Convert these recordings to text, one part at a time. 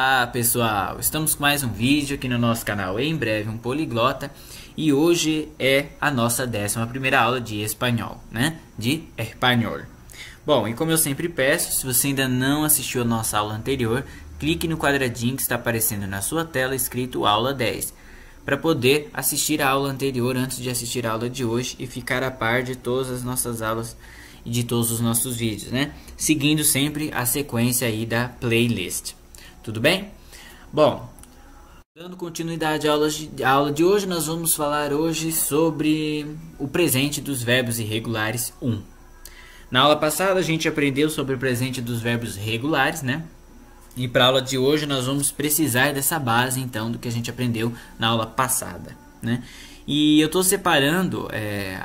Olá pessoal, estamos com mais um vídeo aqui no nosso canal Em Breve um Poliglota. E hoje é a nossa 11ª aula de espanhol, né? De espanhol. Bom, e como eu sempre peço, se você ainda não assistiu a nossa aula anterior, clique no quadradinho que está aparecendo na sua tela escrito aula 10, para poder assistir a aula anterior antes de assistir a aula de hoje e ficar a par de todas as nossas aulas e de todos os nossos vídeos, né? Seguindo sempre a sequência aí da playlist. Tudo bem? Bom, dando continuidade à aula de hoje, nós vamos falar hoje sobre o presente dos verbos irregulares 1. Na aula passada a gente aprendeu sobre o presente dos verbos regulares, né? E para a aula de hoje nós vamos precisar dessa base então do que a gente aprendeu na aula passada, né? E eu estou separando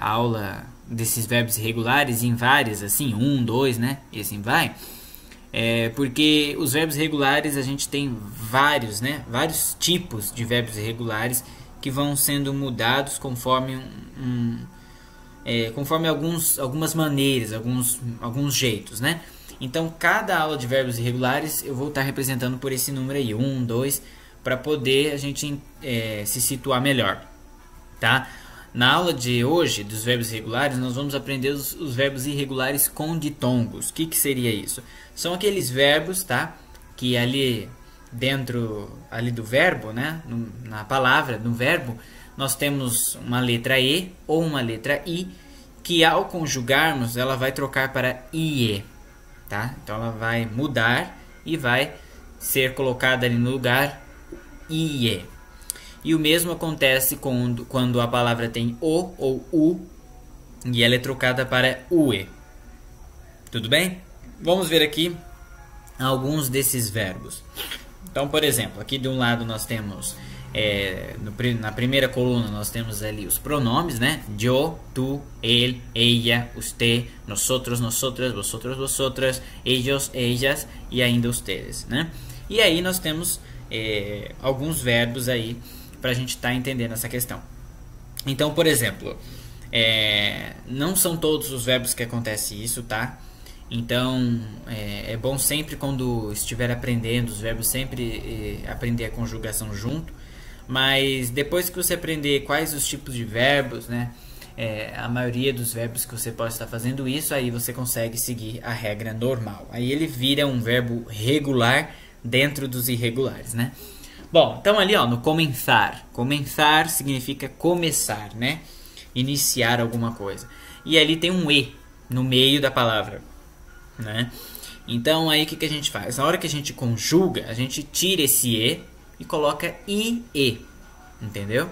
a aula desses verbos irregulares em várias, assim, 1, 2, né? E assim vai. Porque os verbos regulares a gente tem vários, né? Vários tipos de verbos irregulares que vão sendo mudados conforme conforme algumas maneiras, alguns jeitos, né? Então, cada aula de verbos irregulares eu vou estar representando por esse número aí, 1, 2, para poder a gente se situar melhor, tá? Na aula de hoje, dos verbos irregulares, nós vamos aprender os verbos irregulares com ditongos. O que seria isso? São aqueles verbos, tá? Que ali dentro do verbo, né? Na palavra, no verbo, nós temos uma letra E ou uma letra I, que ao conjugarmos, ela vai trocar para IE, tá? Então, ela vai mudar e vai ser colocada ali no lugar IE. E o mesmo acontece quando a palavra tem O ou U e ela é trocada para UE. Tudo bem? Vamos ver aqui alguns desses verbos. Então, por exemplo, aqui de um lado nós temos, na primeira coluna nós temos ali os pronomes, né? Yo, tu, él, ella, usted, nosotros, nosotras, vosotros, vosotras, ellos, ellas e ainda ustedes, né? E aí nós temos alguns verbos aí para a gente estar entendendo essa questão. Então, por exemplo, não são todos os verbos que acontece isso, tá? Então, é bom sempre quando estiver aprendendo os verbos, sempre aprender a conjugação junto. Mas depois que você aprender quais os tipos de verbos, né? A maioria dos verbos que você pode estar fazendo isso, aí você consegue seguir a regra normal. Aí ele vira um verbo regular dentro dos irregulares, né? Bom, então ali ó, no comenzar. Comenzar significa começar, né? Iniciar alguma coisa. E ali tem um E no meio da palavra, né? Então aí o que a gente faz? Na hora que a gente conjuga, a gente tira esse E e coloca IE, entendeu?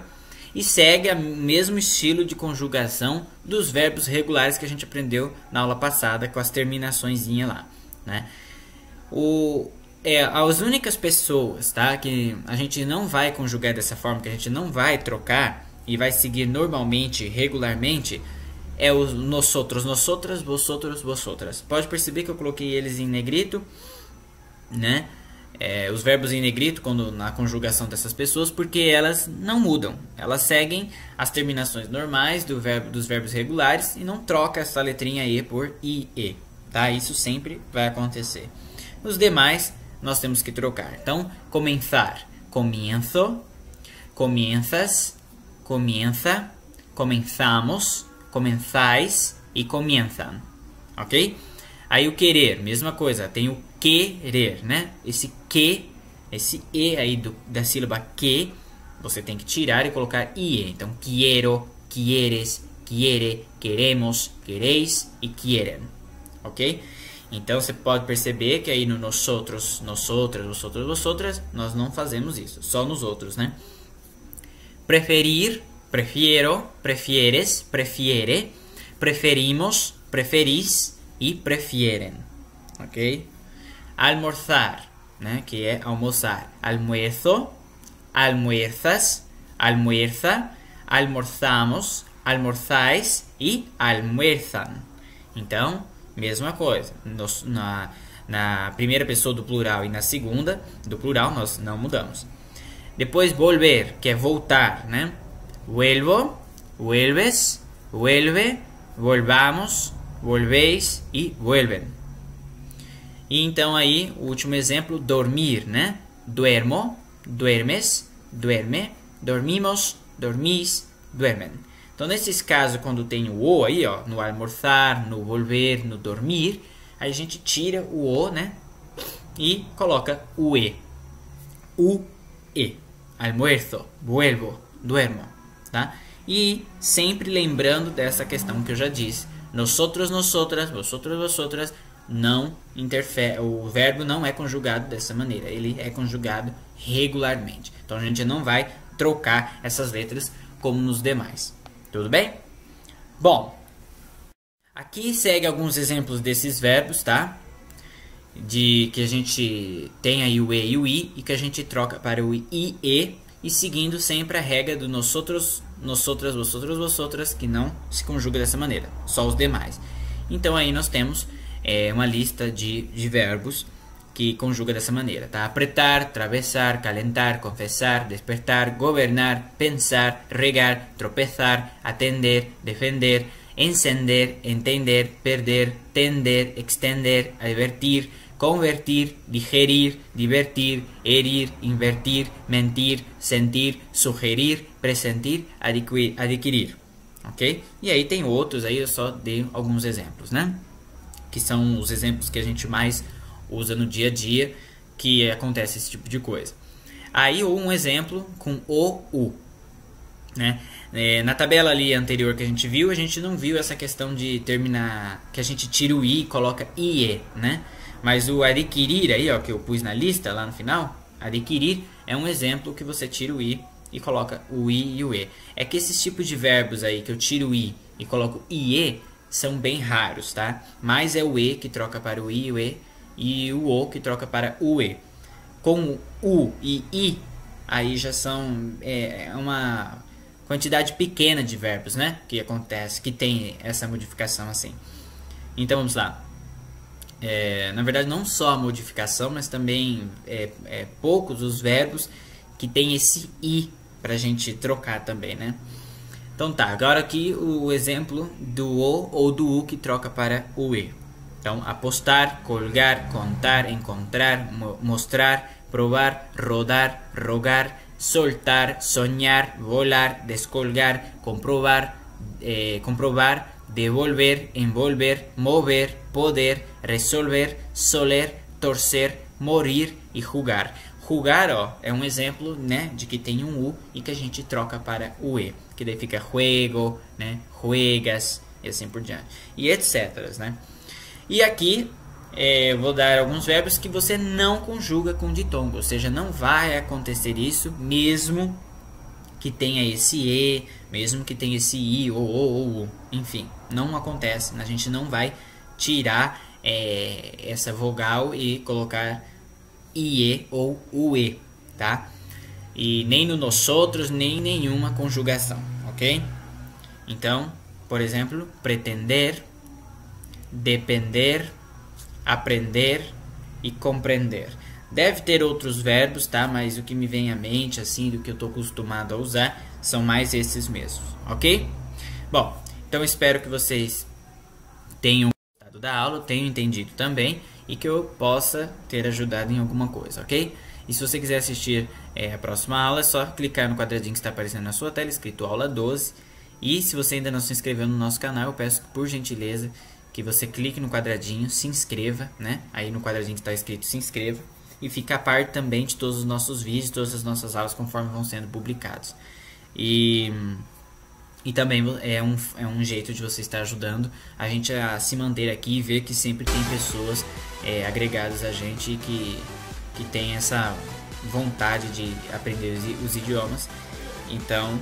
E segue o mesmo estilo de conjugação dos verbos regulares que a gente aprendeu na aula passada com as terminaçõezinhas lá, né? As únicas pessoas, tá, que a gente não vai conjugar dessa forma, que a gente não vai trocar e vai seguir normalmente, regularmente, é os nosotros, nosotras, vosotros, vosotras. Pode perceber que eu coloquei eles em negrito, né? Os verbos em negrito quando na conjugação dessas pessoas, porque elas não mudam. Elas seguem as terminações normais dos verbos regulares e não troca essa letrinha E por IE, tá? Isso sempre vai acontecer. Os demais nós temos que trocar. Então, comenzar, comienzo, comienzas, comienza, comenzamos, comenzais e comienzan, ok? Aí o querer, mesma coisa, tem o querer, né? Esse E aí da sílaba que, você tem que tirar e colocar IE. Então, quiero, quieres, quiere, queremos, quereis e quieren, ok? Então, você pode perceber que aí no nosotros, nosotras, vosotros, vosotras, nós não fazemos isso. Só nos outros, né? Preferir, prefiero, prefieres, prefiere, preferimos, preferis e prefieren. Ok? Almorzar, né? Que é almoçar. Almuerzo, almuerzas, almuerza, almorzamos, almorzais e almuerzan. Então, mesma coisa, na primeira pessoa do plural e na segunda do plural nós não mudamos. Depois volver, que é voltar, né? Vuelvo, vuelves, vuelve, volvamos, volvéis e vuelven. E então aí, o último exemplo, dormir, né? duermo, duermes, duerme, dormimos, dormís, duermen. Então, nesses casos, quando tem o O aí, ó, no almorzar, no volver, no dormir, aí a gente tira o O, né? E coloca o E. U, E. Almuerzo, vuelvo, duermo, tá? E sempre lembrando dessa questão que eu já disse. Nosotros, nosotras, vosotros, vosotras, não interfere. O verbo não é conjugado dessa maneira. Ele é conjugado regularmente. Então, a gente não vai trocar essas letras como nos demais. Tudo bem? Bom, aqui segue alguns exemplos desses verbos, tá? De que a gente tem aí o E e o I e que a gente troca para o I e seguindo sempre a regra do nosotros, nosotras, vosotros, vosotras, que não se conjuga dessa maneira, só os demais. Então aí nós temos uma lista de verbos que conjuga dessa maneira, tá? Apretar, atravessar, calentar, confessar, despertar, governar, pensar, regar, tropeçar, atender, defender, encender, entender, perder, tender, extender, advertir, convertir, digerir, divertir, herir, invertir, mentir, sentir, sugerir, pressentir, adquirir, ok? E aí tem outros, aí eu só dei alguns exemplos, né? Que são os exemplos que a gente mais usa no dia a dia, que acontece esse tipo de coisa. Aí um exemplo com o, u, né? Na tabela ali anterior que a gente viu, a gente não viu essa questão de terminar, que a gente tira o i e coloca ie, né? Mas o adquirir aí, ó, que eu pus na lista lá no final, adquirir é um exemplo que você tira o i e coloca o i e o e. É que esses tipos de verbos aí que eu tiro o i e coloco ie são bem raros, tá? Mas é o e que troca para o i e o e, e o que troca para o e. Com u e i, aí já são uma quantidade pequena de verbos, né? Que acontece, que tem essa modificação assim. Então vamos lá. Na verdade, não só a modificação, mas também poucos os verbos que tem esse i para a gente trocar também, né? Então tá, agora aqui o exemplo do o ou do u que troca para o e. Então, apostar, colgar, contar, encontrar, mostrar, provar, rodar, rogar, soltar, sonhar, volar, descolgar, comprovar, devolver, envolver, mover, poder, resolver, soler, torcer, morir e jugar. Jugar, ó, é um exemplo, né, de que tem um u e que a gente troca para o e, que daí fica juego, né, juegas e assim por diante, e etc, né? E aqui eu vou dar alguns verbos que você não conjuga com ditongo, ou seja, não vai acontecer isso mesmo que tenha esse e, mesmo que tenha esse i ou u, enfim, não acontece. A gente não vai tirar essa vogal e colocar ie ou ue, tá? E nem no nosotros, nem nenhuma conjugação, ok? Então, por exemplo, pretender, depender, aprender e compreender. Deve ter outros verbos, tá? Mas o que me vem à mente, assim, do que eu estou acostumado a usar, são mais esses mesmos, ok? Bom, então espero que vocês tenham gostado da aula, tenham entendido também e que eu possa ter ajudado em alguma coisa, ok? E se você quiser assistir a próxima aula, é só clicar no quadradinho que está aparecendo na sua tela, escrito aula 12. E se você ainda não se inscreveu no nosso canal, eu peço que, por gentileza, que você clique no quadradinho, se inscreva, né? Aí no quadradinho que está escrito se inscreva. E fique a par também de todos os nossos vídeos, todas as nossas aulas conforme vão sendo publicados. E também é um jeito de você estar ajudando a gente a se manter aqui e ver que sempre tem pessoas agregadas a gente e que tem essa vontade de aprender os idiomas. Então,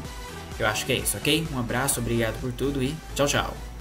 eu acho que é isso, ok? Um abraço, obrigado por tudo e tchau, tchau!